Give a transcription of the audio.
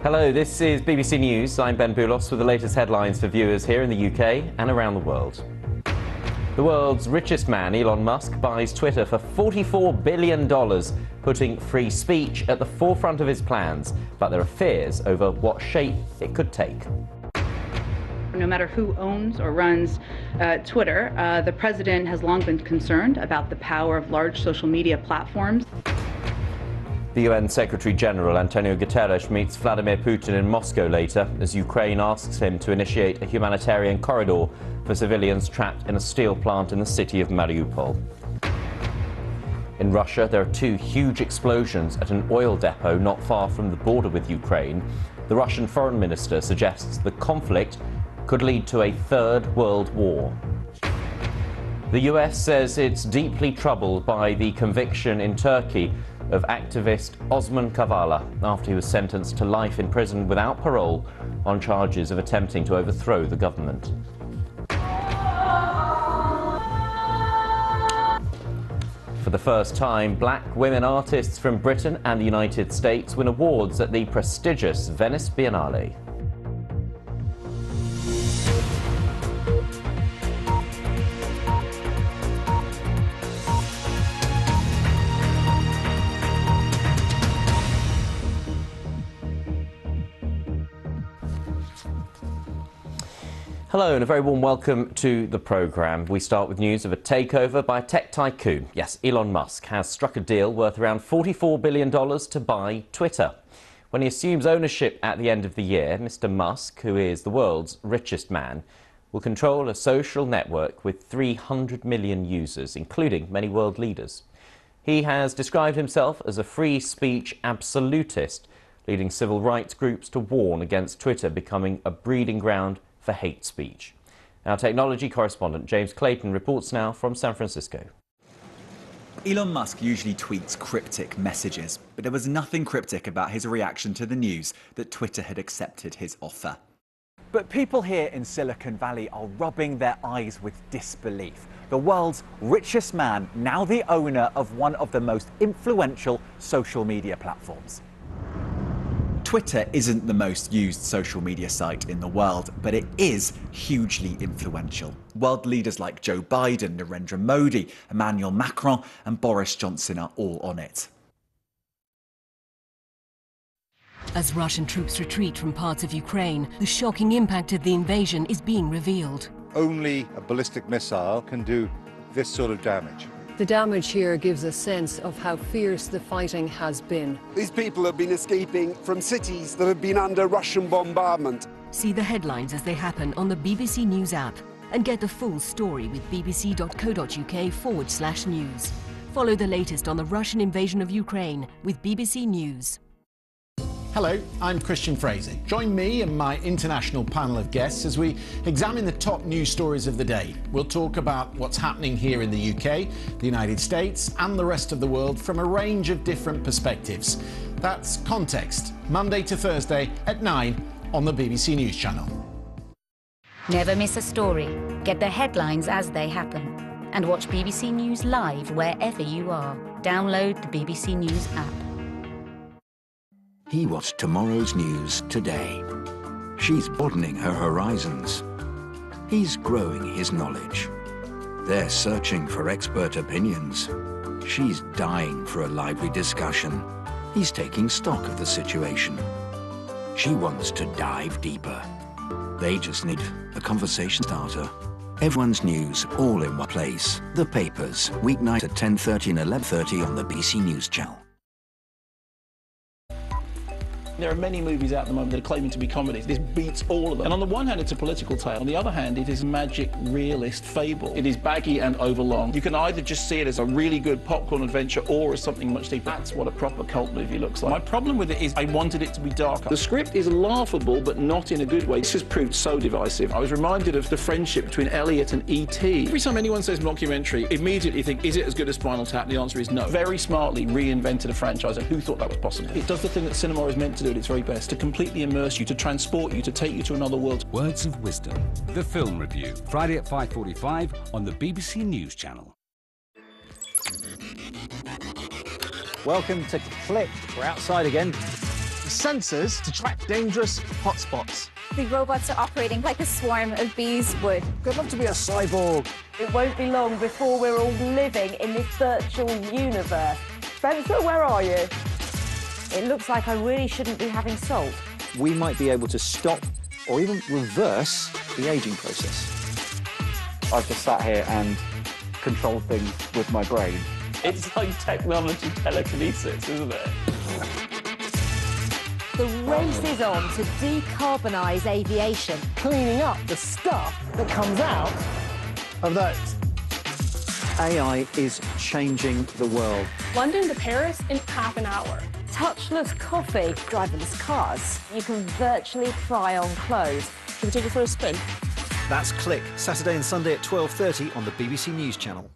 Hello, this is BBC News. I'm Ben Boulos with the latest headlines for viewers here in the UK and around the world. The world's richest man, Elon Musk, buys Twitter for $44 billion, putting free speech at the forefront of his plans. But there are fears over what shape it could take. No matter who owns or runs Twitter, the president has long been concerned about the power of large social media platforms. The UN Secretary-General Antonio Guterres meets Vladimir Putin in Moscow later as Ukraine asks him to initiate a humanitarian corridor for civilians trapped in a steel plant in the city of Mariupol. In Russia, there are two huge explosions at an oil depot not far from the border with Ukraine. The Russian foreign minister suggests the conflict could lead to a third world war. The US says it's deeply troubled by the conviction in Turkey of activist Osman Kavala after he was sentenced to life in prison without parole on charges of attempting to overthrow the government. For the first time, black women artists from Britain and the United States win awards at the prestigious Venice Biennale. Hello and a very warm welcome to the programme. We start with news of a takeover by a tech tycoon. Yes, Elon Musk has struck a deal worth around $44 billion to buy Twitter. When he assumes ownership at the end of the year, Mr. Musk, who is the world's richest man, will control a social network with 300 million users, including many world leaders. He has described himself as a free speech absolutist, leading civil rights groups to warn against Twitter becoming a breeding ground for hate speech. Our technology correspondent James Clayton reports now from San Francisco. Elon Musk usually tweets cryptic messages, but there was nothing cryptic about his reaction to the news that Twitter had accepted his offer. But people here in Silicon Valley are rubbing their eyes with disbelief. The world's richest man, now the owner of one of the most influential social media platforms. Twitter isn't the most used social media site in the world, but it is hugely influential. World leaders like Joe Biden, Narendra Modi, Emmanuel Macron and Boris Johnson are all on it. As Russian troops retreat from parts of Ukraine, the shocking impact of the invasion is being revealed. Only a ballistic missile can do this sort of damage. The damage here gives a sense of how fierce the fighting has been. These people have been escaping from cities that have been under Russian bombardment. See the headlines as they happen on the BBC News app and get the full story with bbc.co.uk/news. Follow the latest on the Russian invasion of Ukraine with BBC News. Hello, I'm Christian Fraser. Join me and my international panel of guests as we examine the top news stories of the day. We'll talk about what's happening here in the UK, the United States and the rest of the world from a range of different perspectives. That's Context, Monday to Thursday at 9 on the BBC News channel. Never miss a story. Get the headlines as they happen. And watch BBC News live wherever you are. Download the BBC News app. He watched tomorrow's news today. She's broadening her horizons. He's growing his knowledge. They're searching for expert opinions. She's dying for a lively discussion. He's taking stock of the situation. She wants to dive deeper. They just need a conversation starter. Everyone's news all in one place. The Papers, weeknight at 10:30 and 11:30 on the BBC News Channel. There are many movies out at the moment that are claiming to be comedies. This beats all of them. And on the one hand, it's a political tale. On the other hand, it is magic, realist fable. It is baggy and overlong. You can either just see it as a really good popcorn adventure or as something much deeper. That's what a proper cult movie looks like. My problem with it is I wanted it to be darker. The script is laughable, but not in a good way. This has proved so divisive. I was reminded of the friendship between Elliot and E.T. Every time anyone says mockumentary, immediately think, is it as good as Spinal Tap? The answer is no. Very smartly reinvented a franchise, and who thought that was possible? It does the thing that cinema is meant to do at its very best, to completely immerse you, to transport you, to take you to another world. Words of Wisdom, the film review, Friday at 5:45 on the BBC News Channel. Welcome to Click. We're outside again. The sensors to track dangerous hotspots. The robots are operating like a swarm of bees would. I'd love to be a cyborg. It won't be long before we're all living in this virtual universe. Spencer, where are you? It looks like I really shouldn't be having salt. We might be able to stop or even reverse the aging process. I've just sat here and controlled things with my brain. It's like technology telekinesis, isn't it? The race is on to decarbonise aviation. Cleaning up the stuff that comes out of those. AI is changing the world. London to Paris in half an hour. Touchless coffee, driverless cars. You can virtually try on clothes. Should we take it for a spin? That's Click, Saturday and Sunday at 12:30 on the BBC News Channel.